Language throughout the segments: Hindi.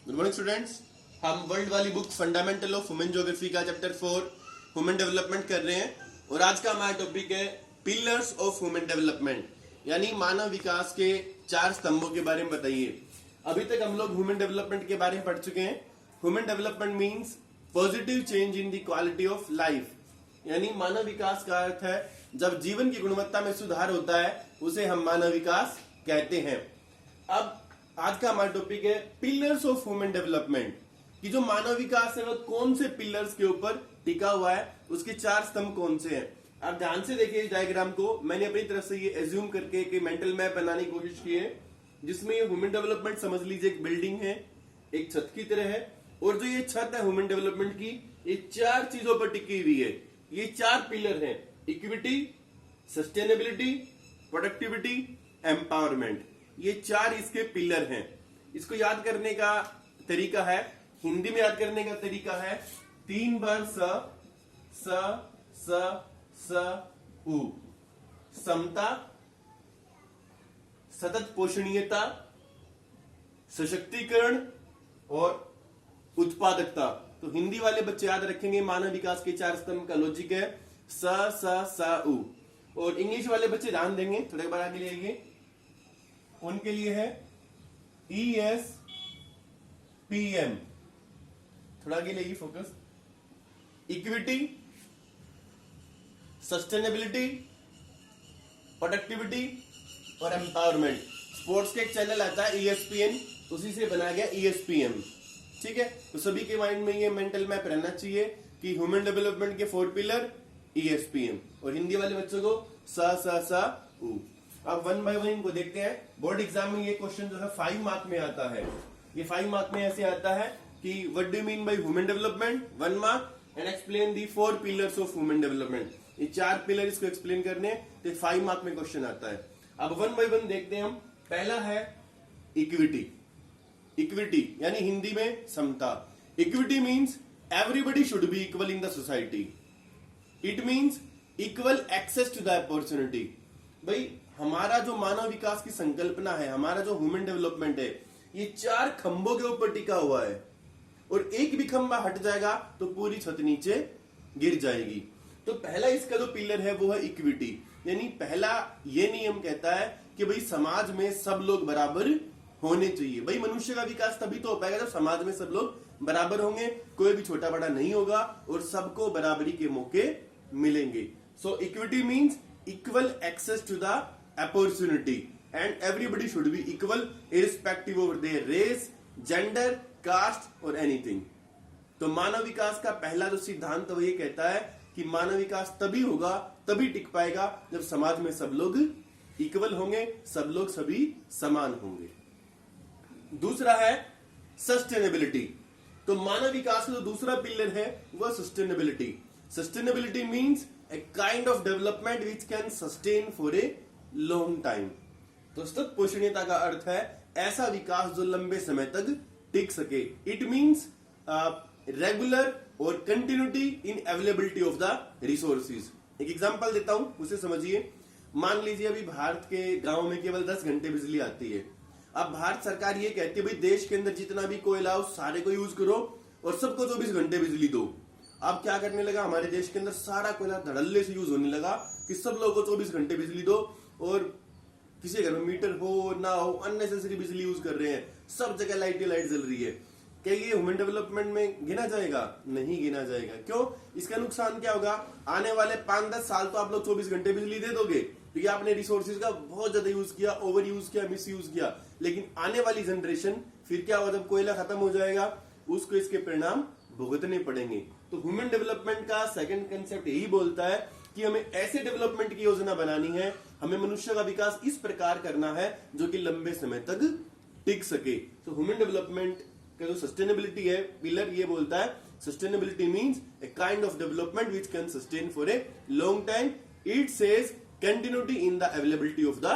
Good morning students. हम वर्ल्ड वाली book fundamental of human geography का चैप्टर 4 ह्यूमन डेवलपमेंट कर रहे हैं और आज का हमारा टॉपिक है पिलर्स ऑफ ह्यूमन डेवलपमेंट, यानी मानव विकास के 4 स्तंभों के बारे में बताइए। अभी तक हम लोग ह्यूमन डेवलपमेंट के बारे में पढ़ चुके हैं। Human development means positive change in the quality of life, यानी मानव विकास का अर्थ है जब जीवन की गुणवत्ता में सुधार होता है उसे हम मानव विकास कहते हैं। अब आज का हमारा टॉपिक है पिलर्स ऑफ ह्यूमन डेवलपमेंट, कि जो मानव विकास है वो कौन से पिलर्स के ऊपर टिका हुआ है, उसके 4 स्तंभ कौन से हैं। आप ध्यान से देखिए इस डायग्राम को। मैंने अपनी तरफ से ये एज्यूम करके एक मेंटल मैप बनाने की कोशिश की है, जिसमें ये ह्यूमन डेवलपमेंट समझ लीजिए एक बिल्डिंग है, एक छत की तरह है, और जो ये छत है ह्यूमन डेवलपमेंट की, ये 4 चीजों पर टिकी हुई है। ये 4 पिलर हैं: इक्विटी, सस्टेनेबिलिटी, प्रोडक्टिविटी, एम्पावरमेंट। ये 4 इसके पिलर हैं। इसको याद करने का तरीका है, हिंदी में याद करने का तरीका है 3 बार स उ। समता, सतत पोषणीयता, सशक्तिकरण और उत्पादकता। तो हिंदी वाले बच्चे याद रखेंगे मानव विकास के 4 स्तंभ का लॉजिक है स उ। और इंग्लिश वाले बच्चे ध्यान देंगे, थोड़े बार आगे ले आइए, उनके लिए है ESPM। थोड़ा आगे ले फोकस। इक्विटी, सस्टेनेबिलिटी, प्रोडक्टिविटी और एम्पावरमेंट। स्पोर्ट्स के एक चैनल आता है ESPN, उसी से बनाया गया ESPM। ठीक है, तो सभी के माइंड में ये मेंटल मैप रहना चाहिए कि ह्यूमन डेवलपमेंट के 4 पिलर ESPM, और हिंदी वाले बच्चों को स उ। अब 1 बाय 1 इनको देखते हैं। बोर्ड एग्जाम में ये क्वेश्चन जो है 5 मार्क में आता है। ये 5 मार्क में ऐसे आता है कि what do you mean by human development, 1 mark, and explain the 4 pillars of human development. ये 4 पिलर इसको एक्सप्लेन करने हैं, तो 5 मार्क में क्वेश्चन आता है। अब 1 बाय 1 देखते हैं हम। पहला है इक्विटी। इक्विटी यानी हिंदी में समता। Equity means everybody should be equal in the society. It means equal access to the opportunity. भाई हमारा जो मानव विकास की संकल्पना है, हमारा जो ह्यूमन डेवलपमेंट है, ये 4 खंभों के ऊपर टिका हुआ है, और एक भी खंभा हट जाएगा तो पूरी छत नीचे गिर जाएगी। तो पहला इसका जो पिलर है वो है इक्विटी, यानी पहला ये नियम कहता है कि भाई समाज में सब लोग बराबर होने चाहिए। भाई मनुष्य का विकास तभी तो हो पाएगा जब समाज में सब लोग बराबर होंगे, कोई भी छोटा बड़ा नहीं होगा और सबको बराबरी के मौके मिलेंगे। So equity means equal access to the opportunity and everybody should be equal irrespective of their race, gender, caste और एनीथिंग। तो मानव विकास का पहला जो सिद्धांत वो ये कहता है कि मानव विकास तभी होगा, तभी टिक पाएगा जब समाज में सब लोग इक्वल होंगे, सब लोग सभी समान होंगे। दूसरा है सस्टेनेबिलिटी। तो मानव विकास का जो दूसरा पिलर है वह sustainability. Sustainability means a kind of development which can sustain for a long time. तो सतत पोषणीयता का अर्थ है ऐसा विकास जो लंबे समय तक टिक सके। इट मीन्स रेगुलर और continuity in availability of the resources. एक एग्जांपल देता हूं, उसे समझिए। मान लीजिए अभी भारत के गांव में केवल 10 घंटे बिजली आती है। अब भारत सरकार ये कहती है भाई देश के अंदर जितना भी कोयला हो सारे को यूज करो और सबको 24 घंटे बिजली दो। अब क्या करने लगा, हमारे देश के अंदर सारा कोयला धड़ल्ले से यूज होने लगा कि सब लोगों को 24 घंटे बिजली दो, और किसी घर में मीटर हो ना हो अननेसेसरी बिजली यूज कर रहे हैं, सब जगह लाइट जल रही है। क्या ये ह्यूमन डेवलपमेंट में गिना जाएगा? नहीं गिना जाएगा। क्यों? इसका नुकसान क्या होगा? आने वाले 5-10 साल तो आप लोग 24 घंटे बिजली दे दोगे क्योंकि आपने रिसोर्सेज का बहुत ज्यादा यूज किया, ओवर यूज किया, मिस यूज किया। लेकिन आने वाली जनरेशन फिर क्या होगा, जब कोयला खत्म हो जाएगा उसको इसके परिणाम भुगतने पड़ेंगे। तो ह्यूमन डेवलपमेंट का सेकंड कंसेप्ट यही बोलता है कि हमें ऐसे डेवलपमेंट की योजना बनानी है, हमें मनुष्य का विकास इस प्रकार करना है जो कि लंबे समय तक टिक सके। तो ह्यूमन डेवलपमेंट का जो सस्टेनेबिलिटी है पिलर, ये बोलता है sustainability means a kind of development which can sustain for a long time. It says continuity in the availability of the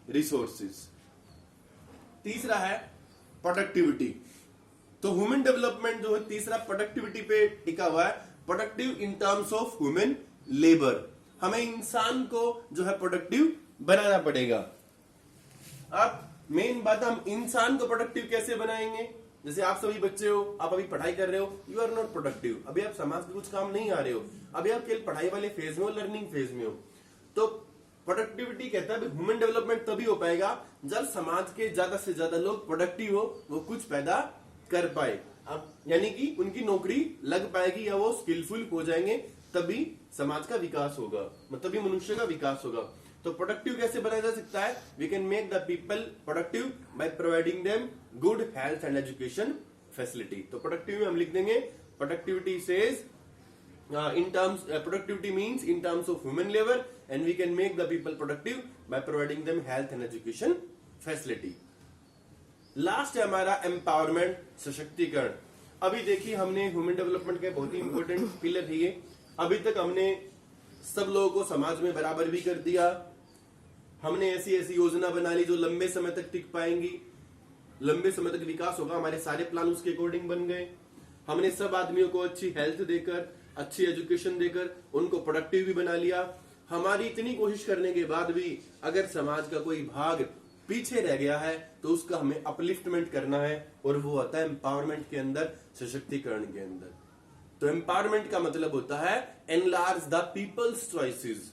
resources. तीसरा है प्रोडक्टिविटी। तो ह्यूमन डेवलपमेंट जो है तीसरा प्रोडक्टिविटी पे टिका हुआ है। Productive in terms of human labour, हमें इंसान को जो है प्रोडक्टिव बनाना पड़ेगा। अब मेन बात, हम इंसान को प्रोडक्टिव कैसे बनाएंगे। जैसे आप सभी बच्चे हो, आप अभी पढ़ाई कर रहे हो, यू आर नॉट प्रोडक्टिव, अभी आप समाज के कुछ काम नहीं आ रहे हो, अभी आप केवल पढ़ाई वाले फेज में हो, लर्निंग फेज में हो। तो प्रोडक्टिविटी कहता है ह्यूमन डेवलपमेंट तभी हो पाएगा जब समाज के ज्यादा से ज्यादा लोग प्रोडक्टिव हो, वो कुछ पैदा कर पाए, यानी कि उनकी नौकरी लग पाएगी या वो स्किलफुल हो जाएंगे, तभी समाज का विकास होगा, तभी मनुष्य का विकास होगा। तो प्रोडक्टिव कैसे बनाया जा सकता है? We can make the people productive by providing them good health and education facility. तो प्रोडक्टिव में हम लिख देंगे productivity says productivity means in terms of human labor, and we can make the people productive by providing them health and education facility. Last है हमारा एम्पावरमेंट, सशक्तिकरण। अभी देखिए हमने ह्यूमन डेवलपमेंट के बहुत ही इंपॉर्टेंट पिलर है ये। अभी तक हमने सब लोगों को समाज में बराबर भी कर दिया, हमने ऐसी ऐसी योजना बना ली जो लंबे समय तक टिक पाएंगी, लंबे समय तक विकास होगा, हमारे सारे प्लान उसके अकॉर्डिंग बन गए। हमने सब आदमियों को अच्छी हेल्थ देकर, अच्छी एजुकेशन देकर उनको प्रोडक्टिव भी बना लिया। हमारी इतनी कोशिश करने के बाद भी अगर समाज का कोई भाग पीछे रह गया है तो उसका हमें अपलिफ्टमेंट करना है, और वो होता है एम्पावरमेंट के अंदर, सशक्तिकरण के अंदर। तो एम्पावरमेंट का मतलब होता है enlarge the people's choices.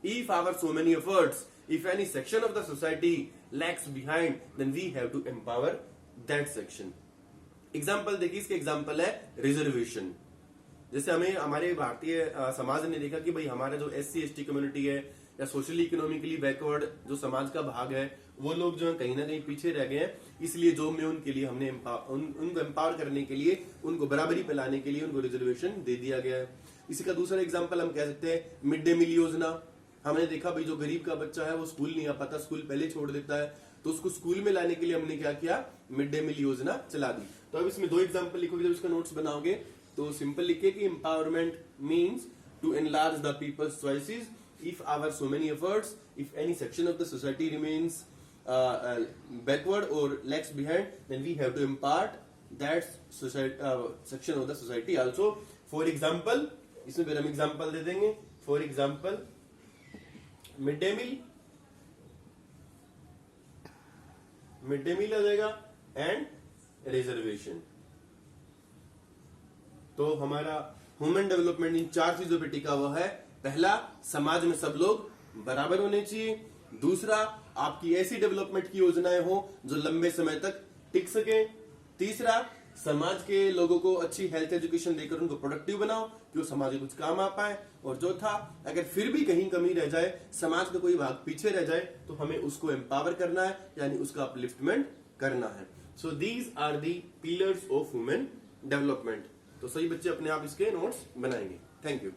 If our so many efforts, if any section of the society lags behind, then we have to empower that section. Example देखिए, इसके एग्जाम्पल है रिजर्वेशन। जैसे हमें हमारे भारतीय समाज ने देखा कि भाई हमारा जो SC/ST कम्युनिटी है या सोशली इकोनॉमिकली बैकवर्ड जो समाज का भाग है, वो लोग जो है कहीं ना कहीं पीछे रह गए हैं, इसलिए जॉब में उनके लिए हमने उनको एम्पावर करने के लिए, उनको बराबरी पे लाने के लिए उनको रिजर्वेशन दे दिया गया है। इसी का दूसरा एग्जाम्पल हम कह सकते हैं मिड डे मील योजना। हमने देखा भाई जो गरीब का बच्चा है वो स्कूल नहीं आ पाता, स्कूल पहले छोड़ देता है, तो उसको स्कूल में लाने के लिए हमने क्या किया, मिड डे मील योजना चला दी। तो अब इसमें दो एग्जाम्पल लिखोगे, जब इसका नोट्स बनाओगे तो सिंपल लिखे कि empowerment means to enlarge the people's choices, if our so many efforts, if any section of the society remains backward or lags behind, then we have to impart that section of the society also. For example, इसमें फिर हम एग्जाम्पल दे देंगे। For example mid day meal आ जाएगा एंड रिजर्वेशन। तो हमारा ह्यूमन डेवलपमेंट इन 4 चीजों पे टिका हुआ है। पहला, समाज में सब लोग बराबर होने चाहिए। दूसरा, आपकी ऐसी डेवलपमेंट की योजनाएं हो जो लंबे समय तक टिक सके। तीसरा, समाज के लोगों को अच्छी हेल्थ एजुकेशन देकर उनको प्रोडक्टिव बनाओ कि वो समाज के कुछ काम आ पाए। और चौथा, अगर फिर भी कहीं कमी रह जाए, समाज का कोई भाग पीछे रह जाए, तो हमें उसको एम्पावर करना है, यानी उसका अपलिफ्टमेंट करना है। So these are the pillars of human development. तो सही बच्चे अपने आप इसके नोट्स बनाएंगे। Thank you.